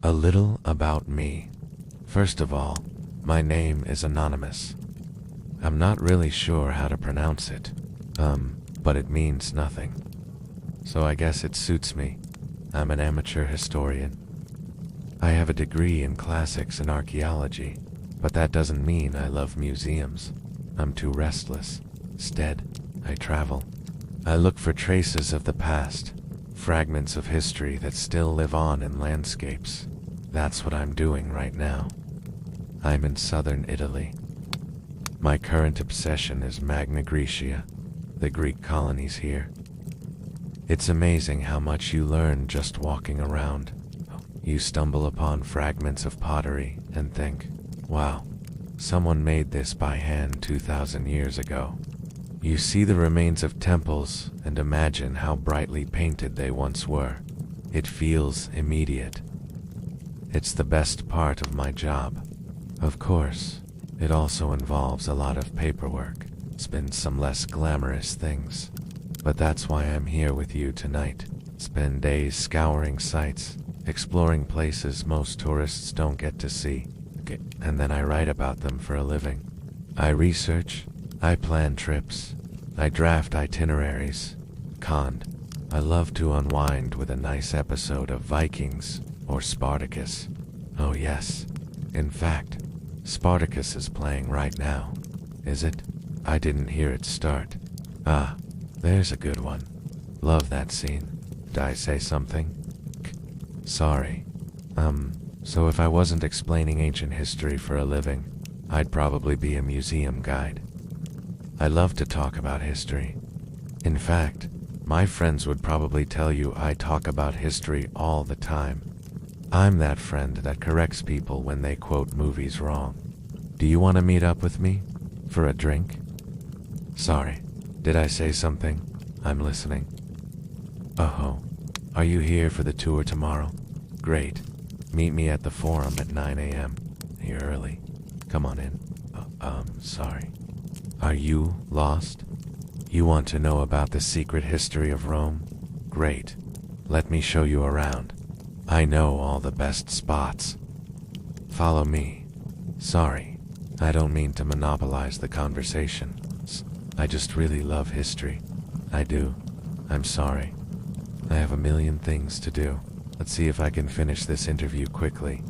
A little about me. First of all, my name is anonymous. I'm not really sure how to pronounce it, but it means nothing. So I guess it suits me. I'm an amateur historian. I have a degree in classics and archaeology, but that doesn't mean I love museums. I'm too restless. Instead, I travel. I look for traces of the past, fragments of history that still live on in landscapes. That's what I'm doing right now. I'm in southern Italy. My current obsession is Magna Graecia, the Greek colonies here. It's amazing how much you learn just walking around. You stumble upon fragments of pottery and think, wow, someone made this by hand 2,000 years ago. You see the remains of temples and imagine how brightly painted they once were. It feels immediate. It's the best part of my job. Of course, it also involves a lot of paperwork. It's been some less glamorous things. But that's why I'm here with you tonight. Spend days scouring sites, exploring places most tourists don't get to see. And then I write about them for a living. I research, I plan trips, I draft itineraries. I love to unwind with a nice episode of Vikings or Spartacus. Oh yes, in fact, Spartacus is playing right now. Is it? I didn't hear it start. Ah, there's a good one. Love that scene. Did I say something? Sorry. So if I wasn't explaining ancient history for a living, I'd probably be a museum guide. I love to talk about history. In fact, my friends would probably tell you I talk about history all the time. I'm that friend that corrects people when they quote movies wrong. Do you want to meet up with me? For a drink? Sorry, did I say something? I'm listening. Oh, are you here for the tour tomorrow? Great. Meet me at the Forum at 9 a.m. You're early. Come on in. Sorry. Are you lost? You want to know about the secret history of Rome? Great. Let me show you around. I know all the best spots. Follow me. Sorry, I don't mean to monopolize the conversation. I just really love history. I do. I'm sorry. I have a million things to do. Let's see if I can finish this interview quickly.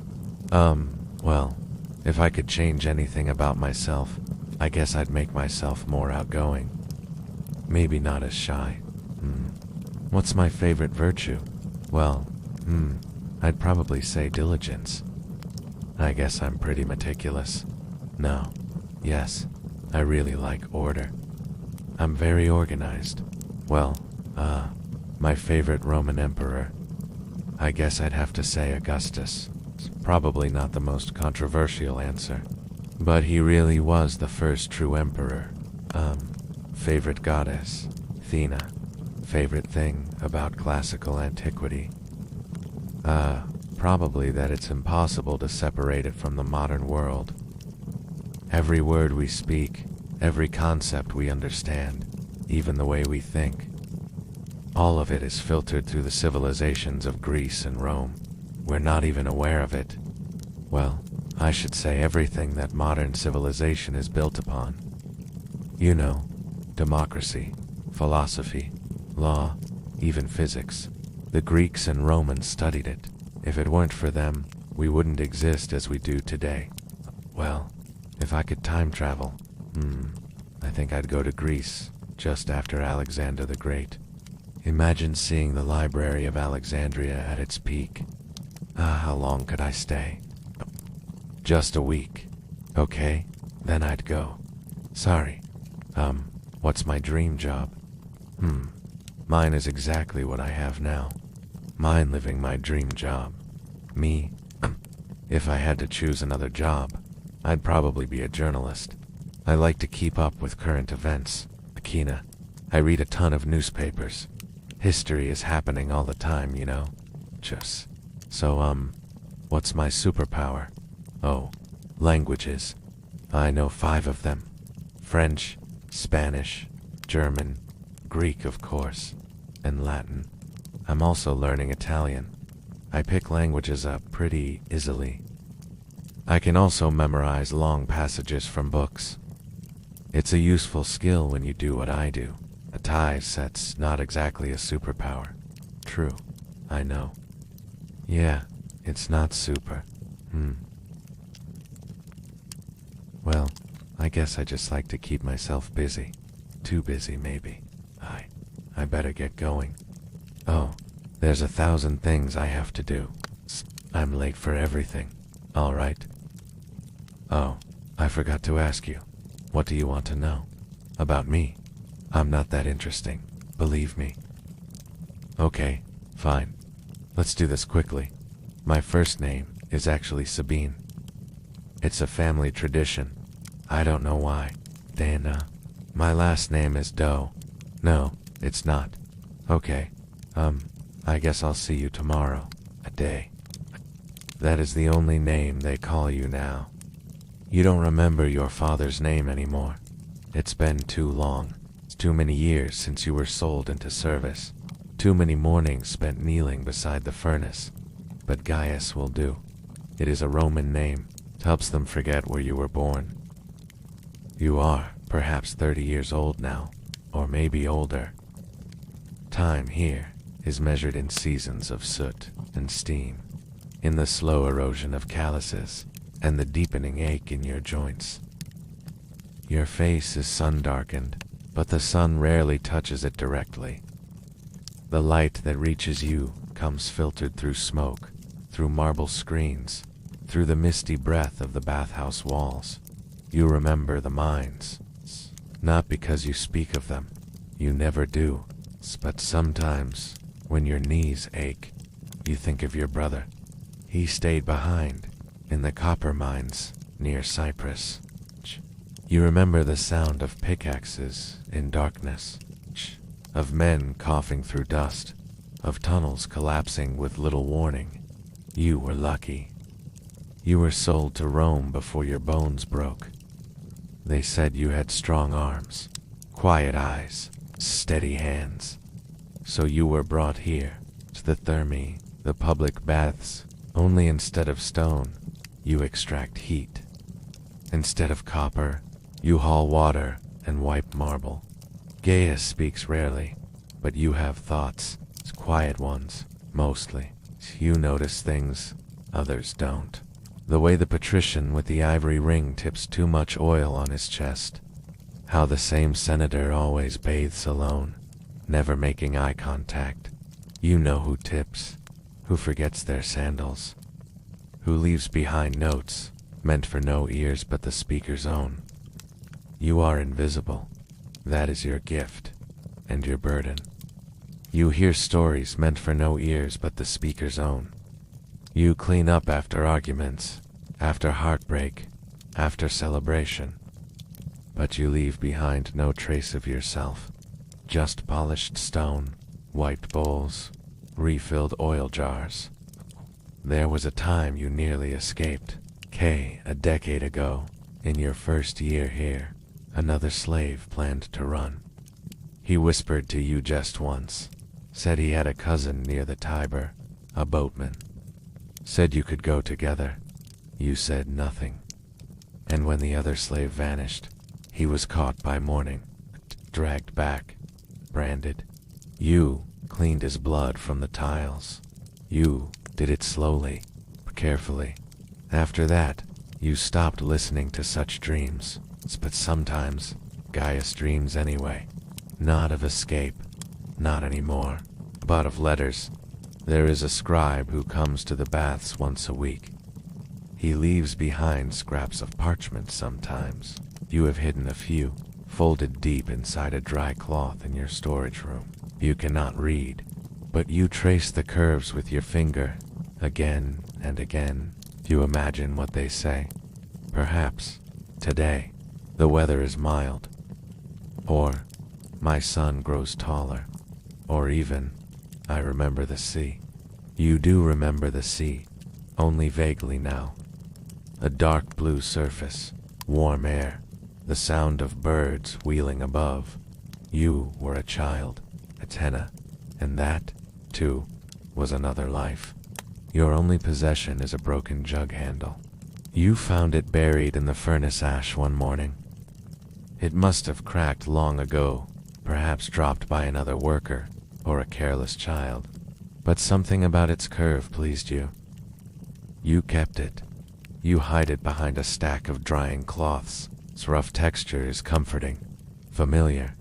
Well, if I could change anything about myself, I guess I'd make myself more outgoing. Maybe not as shy. What's my favorite virtue? Well, I'd probably say diligence. I guess I'm pretty meticulous. No. Yes, I really like order. I'm very organized. Well, my favorite Roman emperor. I guess I'd have to say Augustus. Probably not the most controversial answer. But he really was the first true emperor. Favorite goddess? Athena. Favorite thing about classical antiquity? Probably that it's impossible to separate it from the modern world. Every word we speak, every concept we understand, even the way we think, all of it is filtered through the civilizations of Greece and Rome. We're not even aware of it. Well, I should say everything that modern civilization is built upon. You know, democracy, philosophy, law, even physics. The Greeks and Romans studied it. If it weren't for them, we wouldn't exist as we do today. Well, if I could time travel, I think I'd go to Greece, just after Alexander the Great. Imagine seeing the Library of Alexandria at its peak. How long could I stay? Just a week. Okay, then I'd go. Sorry. What's my dream job? Mine is exactly what I have now. Mine living my dream job. Me? If I had to choose another job, I'd probably be a journalist. I like to keep up with current events. Akina. I read a ton of newspapers. History is happening all the time, you know. So, what's my superpower? Oh, languages. I know 5 of them. French, Spanish, German, Greek of course, and Latin. I'm also learning Italian. I pick languages up pretty easily. I can also memorize long passages from books. It's a useful skill when you do what I do. A tie set's not exactly a superpower. True, I know. Yeah, it's not super. Well, I guess I just like to keep myself busy. Too busy, maybe. I better get going. Oh, there's 1,000 things I have to do. I'm late for everything. All right. Oh, I forgot to ask you. What do you want to know? About me? I'm not that interesting, believe me. Okay, fine. Let's do this quickly. My first name is actually Sabine. It's a family tradition. I don't know why. Dana. My last name is Doe. No, it's not. Okay. I guess I'll see you tomorrow. A day. That is the only name they call you now. You don't remember your father's name anymore. It's been too long. It's too many years since you were sold into service. Too many mornings spent kneeling beside the furnace. But Gaius will do. It is a Roman name. It helps them forget where you were born. You are perhaps 30 years old now, or maybe older. Time here is measured in seasons of soot and steam, in the slow erosion of calluses, and the deepening ache in your joints. Your face is sun-darkened, but the sun rarely touches it directly. The light that reaches you comes filtered through smoke, through marble screens, through the misty breath of the bathhouse walls. You remember the mines, not because you speak of them. You never do. But sometimes, when your knees ache, you think of your brother. He stayed behind, in the copper mines, near Cyprus. You remember the sound of pickaxes in darkness, of men coughing through dust, of tunnels collapsing with little warning. You were lucky. You were sold to Rome before your bones broke. They said you had strong arms, quiet eyes, steady hands. So you were brought here, to the thermæ, the public baths, only instead of stone, you extract heat. Instead of copper, you haul water and wipe marble. Gaius speaks rarely, but you have thoughts, quiet ones, mostly. You notice things others don't. The way the patrician with the ivory ring tips too much oil on his chest. How the same senator always bathes alone, never making eye contact. You know who tips, who forgets their sandals, who leaves behind notes meant for no ears but the speaker's own. You are invisible. That is your gift and your burden. You hear stories meant for no ears but the speaker's own. You clean up after arguments, after heartbreak, after celebration. But you leave behind no trace of yourself. Just polished stone, wiped bowls, refilled oil jars. There was a time you nearly escaped. A decade ago, in your first year here, another slave planned to run. He whispered to you just once, said he had a cousin near the Tiber, a boatman. Said you could go together. You said nothing. And when the other slave vanished, he was caught by morning, dragged back, branded. You cleaned his blood from the tiles. You did it slowly, carefully. After that, you stopped listening to such dreams. But sometimes, Gaius dreams anyway. Not of escape, not anymore, but of letters. There is a scribe who comes to the baths once a week. He leaves behind scraps of parchment sometimes. You have hidden a few, folded deep inside a dry cloth in your storage room. You cannot read, but you trace the curves with your finger, again and again. You imagine what they say. Perhaps, today, the weather is mild. Or, my son grows taller. Or even, I remember the sea. You do remember the sea, only vaguely now. A dark blue surface, warm air, the sound of birds wheeling above. You were a child, Athena, and that, too, was another life. Your only possession is a broken jug handle. You found it buried in the furnace ash one morning. It must have cracked long ago, perhaps dropped by another worker or a careless child, but something about its curve pleased you. You kept it. You hide it behind a stack of drying cloths. Its rough texture is comforting, familiar.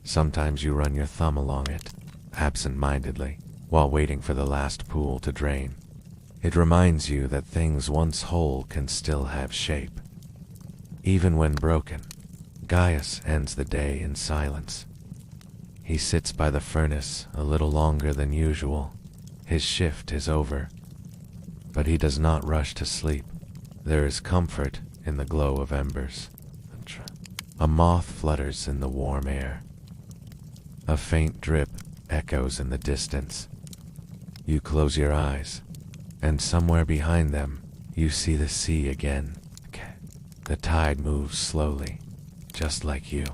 Sometimes you run your thumb along it, absent-mindedly, while waiting for the last pool to drain. It reminds you that things once whole can still have shape. Even when broken, Gaius ends the day in silence. He sits by the furnace a little longer than usual. His shift is over, but he does not rush to sleep. There is comfort in the glow of embers. A moth flutters in the warm air. A faint drip echoes in the distance. You close your eyes, and somewhere behind them, you see the sea again. The tide moves slowly, just like you,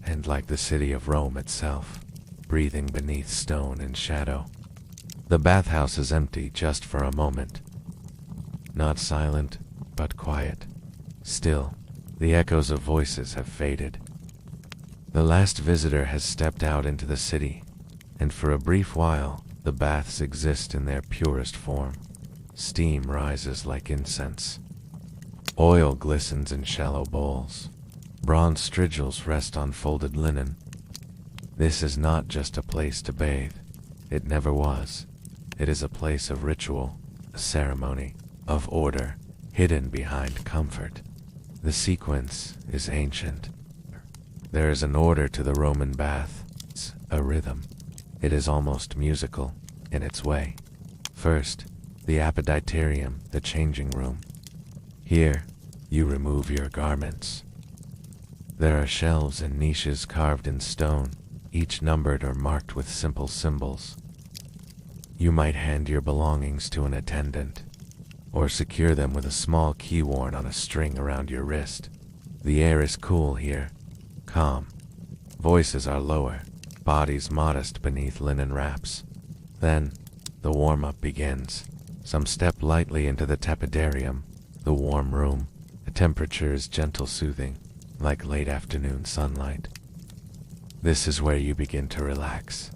and like the city of Rome itself, breathing beneath stone and shadow. The bathhouse is empty just for a moment. Not silent, but quiet. Still, the echoes of voices have faded. The last visitor has stepped out into the city, and for a brief while, the baths exist in their purest form. Steam rises like incense. Oil glistens in shallow bowls. Bronze strigils rest on folded linen. This is not just a place to bathe. It never was. It is a place of ritual, a ceremony, of order, hidden behind comfort. The sequence is ancient. There is an order to the Roman bath, a rhythm. It is almost musical in its way. First, the tepidarium, the changing room. Here, you remove your garments. There are shelves and niches carved in stone, each numbered or marked with simple symbols. You might hand your belongings to an attendant, or secure them with a small key worn on a string around your wrist. The air is cool here, calm. Voices are lower, bodies modest beneath linen wraps. Then, the warm-up begins. Some step lightly into the tepidarium, the warm room. The temperature is gentle soothing, like late afternoon sunlight. This is where you begin to relax.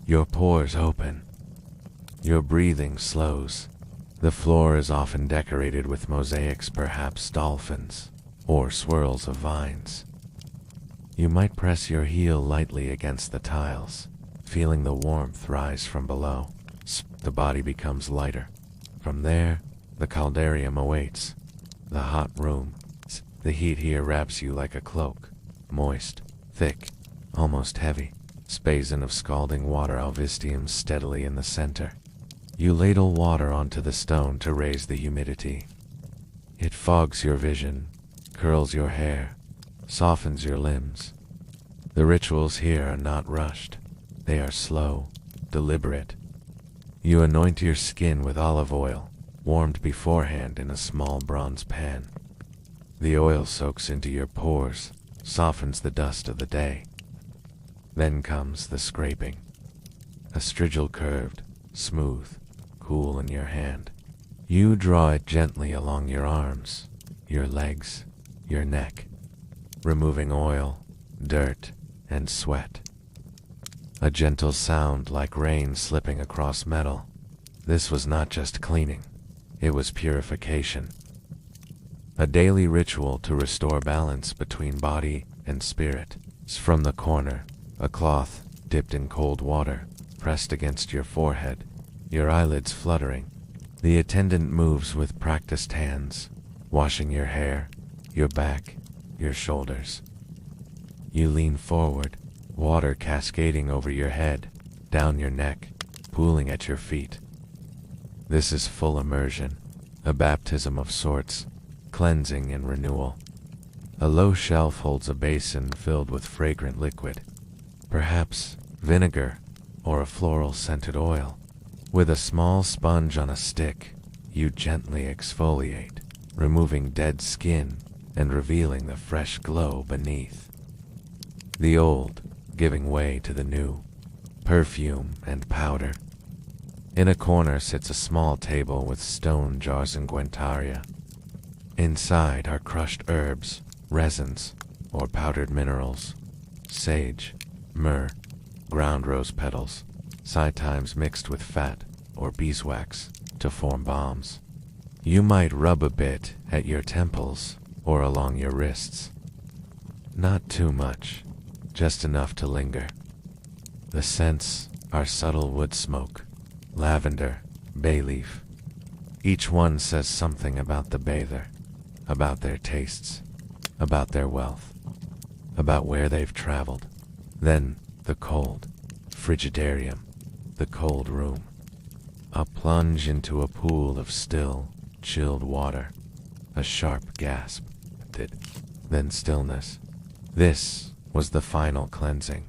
Your pores open. Your breathing slows. The floor is often decorated with mosaics, perhaps dolphins, or swirls of vines. You might press your heel lightly against the tiles, feeling the warmth rise from below. The body becomes lighter. From there, the caldarium awaits, the hot room. The heat here wraps you like a cloak, moist, thick, almost heavy. Basin of scalding water alvistiums steadily in the center. You ladle water onto the stone to raise the humidity. It fogs your vision, curls your hair, softens your limbs. The rituals here are not rushed. They are slow, deliberate. You anoint your skin with olive oil, warmed beforehand in a small bronze pan. The oil soaks into your pores, softens the dust of the day. Then comes the scraping. A strigil curved, smooth, cool in your hand. You draw it gently along your arms, your legs, your neck, removing oil, dirt, and sweat. A gentle sound like rain slipping across metal. This was not just cleaning, it was purification. A daily ritual to restore balance between body and spirit. From the corner, a cloth dipped in cold water, pressed against your forehead, your eyelids fluttering. The attendant moves with practiced hands, washing your hair, your back, your shoulders. You lean forward, water cascading over your head, down your neck, pooling at your feet. This is full immersion, a baptism of sorts, cleansing and renewal. A low shelf holds a basin filled with fragrant liquid, perhaps vinegar or a floral-scented oil. With a small sponge on a stick, you gently exfoliate, removing dead skin and revealing the fresh glow beneath. The old giving way to the new, perfume and powder. In a corner sits a small table with stone jars and guentaria. Inside are crushed herbs, resins, or powdered minerals, sage, myrrh, ground rose petals, sometimes mixed with fat or beeswax to form balms. You might rub a bit at your temples or along your wrists. Not too much, just enough to linger. The scents are subtle wood smoke, lavender, bay leaf. Each one says something about the bather, about their tastes, about their wealth, about where they've traveled. Then the cold, frigidarium, the cold room. A plunge into a pool of still, chilled water. A sharp gasp. Then stillness. This was the final cleansing,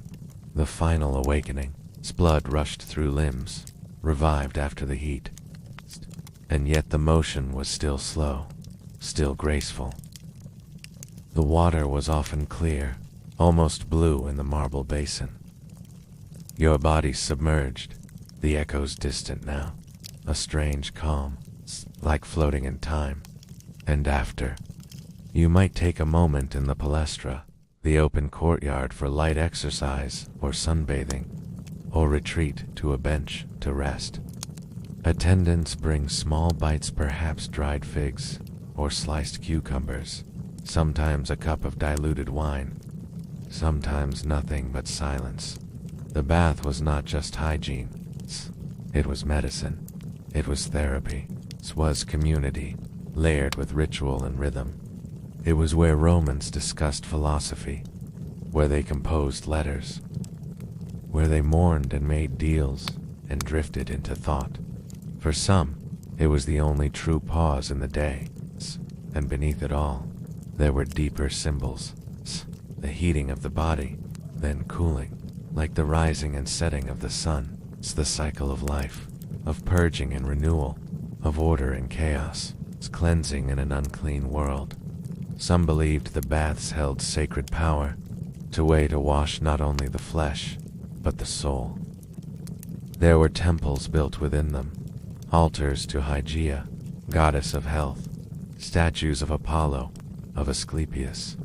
the final awakening. Blood rushed through limbs, revived after the heat. And yet the motion was still slow, still graceful. The water was often clear, almost blue in the marble basin. Your body submerged, the echoes distant now, a strange calm, like floating in time. And after, you might take a moment in the palestra, the open courtyard for light exercise or sunbathing, or retreat to a bench to rest. Attendants bring small bites, perhaps dried figs or sliced cucumbers, sometimes a cup of diluted wine, sometimes nothing but silence. The bath was not just hygiene, it was medicine, it was therapy, it was community, layered with ritual and rhythm. It was where Romans discussed philosophy, where they composed letters, where they mourned and made deals and drifted into thought. For some, it was the only true pause in the day, and beneath it all, there were deeper symbols, the heating of the body, then cooling, like the rising and setting of the sun. It's the cycle of life, of purging and renewal, of order and chaos. It's cleansing in an unclean world. Some believed the baths held sacred power, to wash not only the flesh, but the soul. There were temples built within them, altars to Hygeia, goddess of health, statues of Apollo, of Asclepius,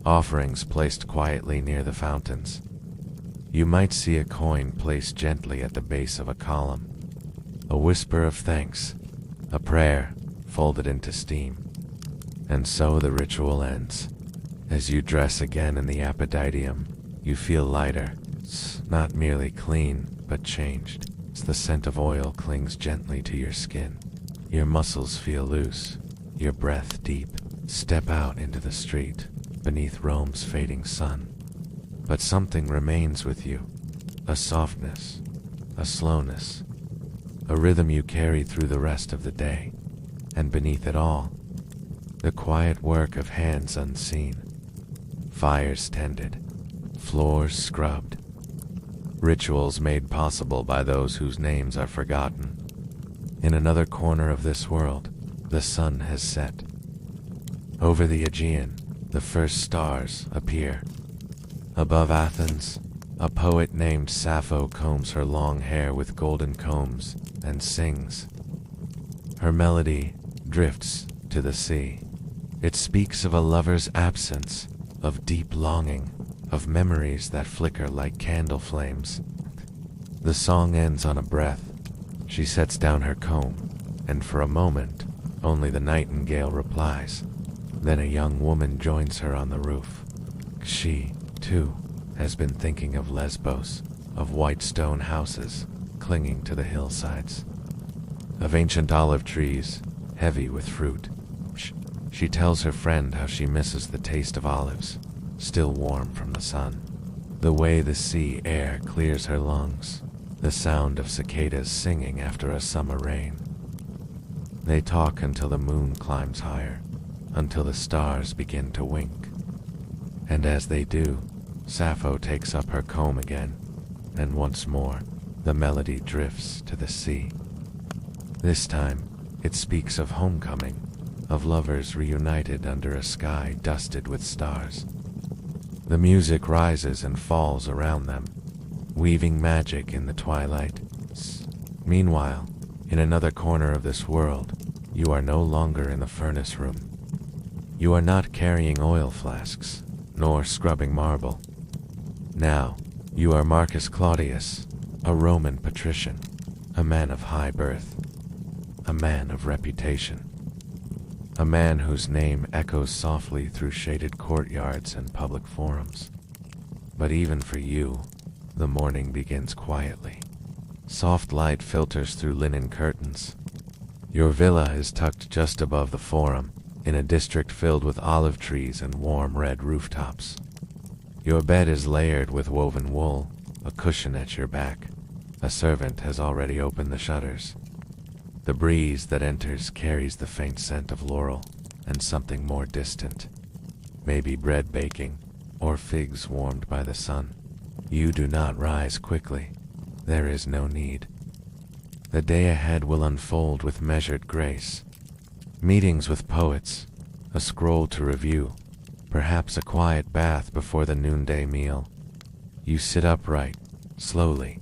offerings placed quietly near the fountains. You might see a coin placed gently at the base of a column, a whisper of thanks, a prayer folded into steam. And so the ritual ends. As you dress again in the tepidarium, you feel lighter. It's not merely clean, but changed. The scent of oil clings gently to your skin. Your muscles feel loose, your breath deep. Step out into the street, beneath Rome's fading sun. But something remains with you, a softness, a slowness, a rhythm you carry through the rest of the day. And beneath it all, the quiet work of hands unseen, fires tended, floors scrubbed, rituals made possible by those whose names are forgotten. In another corner of this world, the sun has set. Over the Aegean, the first stars appear. Above Athens, a poet named Sappho combs her long hair with golden combs and sings. Her melody drifts to the sea. It speaks of a lover's absence, of deep longing, of memories that flicker like candle flames. The song ends on a breath. She sets down her comb, and for a moment, only the nightingale replies. Then a young woman joins her on the roof. She, too, has been thinking of Lesbos, of white stone houses clinging to the hillsides, of ancient olive trees, heavy with fruit. She tells her friend how she misses the taste of olives, still warm from the sun, the way the sea air clears her lungs, the sound of cicadas singing after a summer rain. They talk until the moon climbs higher, until the stars begin to wink. And as they do, Sappho takes up her comb again, and once more, the melody drifts to the sea. This time, it speaks of homecoming, of lovers reunited under a sky dusted with stars. The music rises and falls around them, weaving magic in the twilight. Meanwhile, In another corner of this world, you are no longer in the furnace room. You are not carrying oil flasks, nor scrubbing marble. Now, you are Marcus Claudius, a Roman patrician, a man of high birth, a man of reputation, a man whose name echoes softly through shaded courtyards and public forums. But even for you, the morning begins quietly. Soft light filters through linen curtains. Your villa is tucked just above the forum, in a district filled with olive trees and warm red rooftops. Your bed is layered with woven wool, a cushion at your back. A servant has already opened the shutters. The breeze that enters carries the faint scent of laurel and something more distant, maybe bread baking or figs warmed by the sun. You do not rise quickly. There is no need. The day ahead will unfold with measured grace. Meetings with poets, a scroll to review, perhaps a quiet bath before the noonday meal. You sit upright, slowly.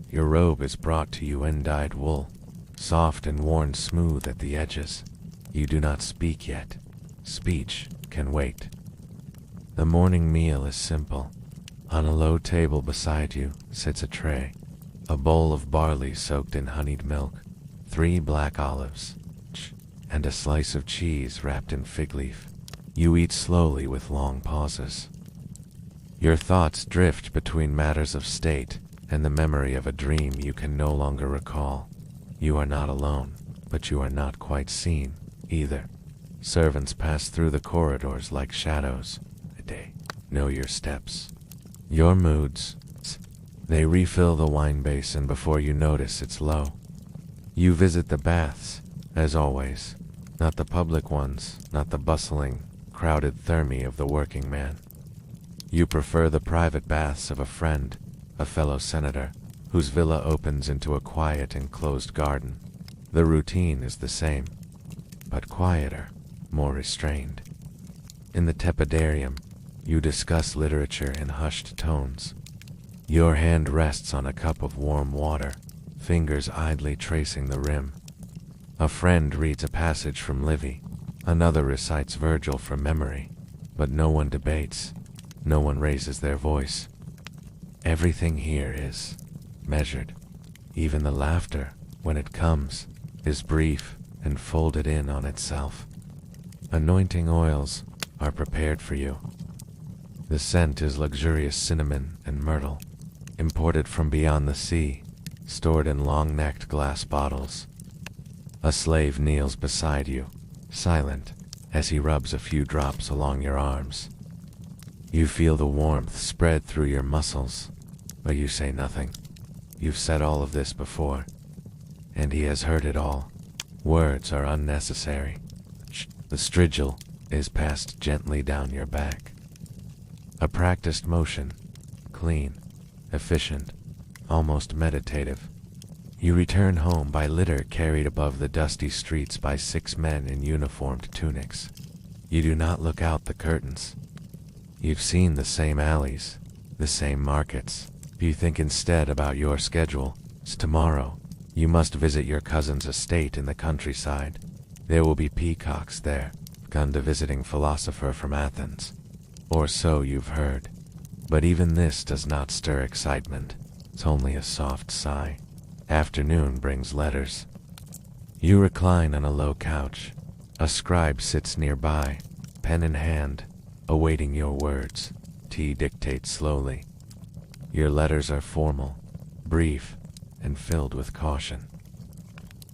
Your robe is brought to you in dyed wool, soft and worn smooth at the edges. You do not speak yet. Speech can wait. The morning meal is simple. On a low table beside you sits a tray, a bowl of barley soaked in honeyed milk, 3 black olives, and a slice of cheese wrapped in fig leaf. You eat slowly with long pauses. Your thoughts drift between matters of state and the memory of a dream you can no longer recall. You are not alone, but you are not quite seen either. Servants pass through the corridors like shadows. They know your steps, your moods. They refill the wine basin before you notice it's low. You visit the baths, as always, not the public ones, not the bustling, crowded thermæ of the working man. You prefer the private baths of a friend, a fellow senator, whose villa opens into a quiet enclosed garden. The routine is the same, but quieter, more restrained. In the tepidarium, you discuss literature in hushed tones. Your hand rests on a cup of warm water, fingers idly tracing the rim. A friend reads a passage from Livy, another recites Virgil from memory, but no one debates, no one raises their voice. Everything here is measured. Even the laughter, when it comes, is brief and folded in on itself. Anointing oils are prepared for you. The scent is luxurious cinnamon and myrtle, imported from beyond the sea, stored in long-necked glass bottles. A slave kneels beside you, silent, as he rubs a few drops along your arms. You feel the warmth spread through your muscles, but you say nothing. You've said all of this before, and he has heard it all. Words are unnecessary. The strigil is passed gently down your back. A practiced motion, clean, efficient, almost meditative. You return home by litter carried above the dusty streets by 6 men in uniformed tunics. You do not look out the curtains. You've seen the same alleys, the same markets. You think instead about your schedule. Tomorrow, you must visit your cousin's estate in the countryside. There will be peacocks there, gone to visiting philosopher from Athens. Or so you've heard. But even this does not stir excitement. It's only a soft sigh. Afternoon brings letters. You recline on a low couch. A scribe sits nearby, pen in hand, awaiting your words. Tea dictates slowly. Your letters are formal, brief, and filled with caution.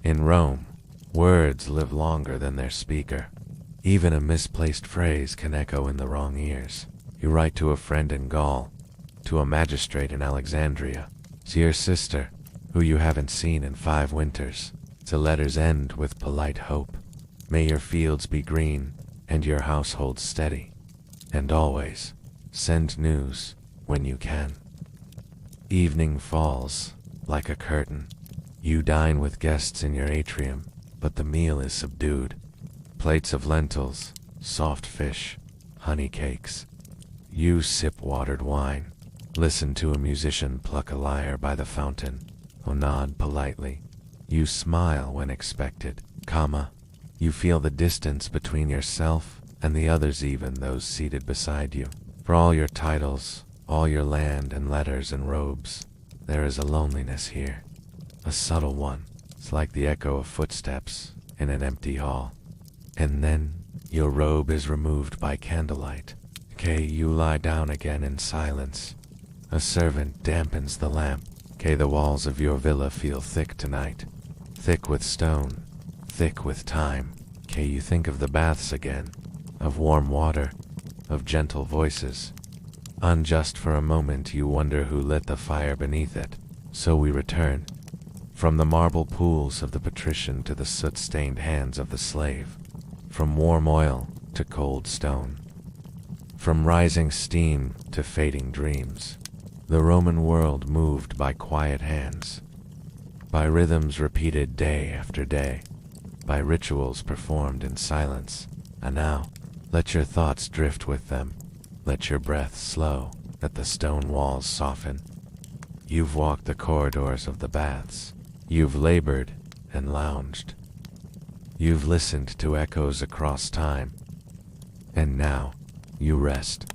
In Rome, words live longer than their speaker. Even a misplaced phrase can echo in the wrong ears. You write to a friend in Gaul, to a magistrate in Alexandria, to your sister, who you haven't seen in 5 winters. The letters end with polite hope. May your fields be green, and your household steady. And always, send news when you can. Evening falls, like a curtain. You dine with guests in your atrium, but the meal is subdued. Plates of lentils, soft fish, honey cakes. You sip watered wine, listen to a musician pluck a lyre by the fountain, or nod politely. You smile when expected, comma. You feel the distance between yourself and the others, even those seated beside you. For all your titles, all your land and letters and robes, there is a loneliness here. A subtle one. It's like the echo of footsteps in an empty hall. And then your robe is removed by candlelight. Okay, you lie down again in silence. A servant dampens the lamp. Okay, the walls of your villa feel thick tonight. Thick with stone, thick with time. Okay, you think of the baths again, of warm water, of gentle voices. Unjust for a moment, you wonder who lit the fire beneath it. So we return. From the marble pools of the patrician to the soot-stained hands of the slave. From warm oil to cold stone. From rising steam to fading dreams. The Roman world moved by quiet hands. By rhythms repeated day after day. By rituals performed in silence. And now, let your thoughts drift with them. Let your breath slow. Let the stone walls soften. You've walked the corridors of the baths. You've labored and lounged. You've listened to echoes across time. And now, you rest.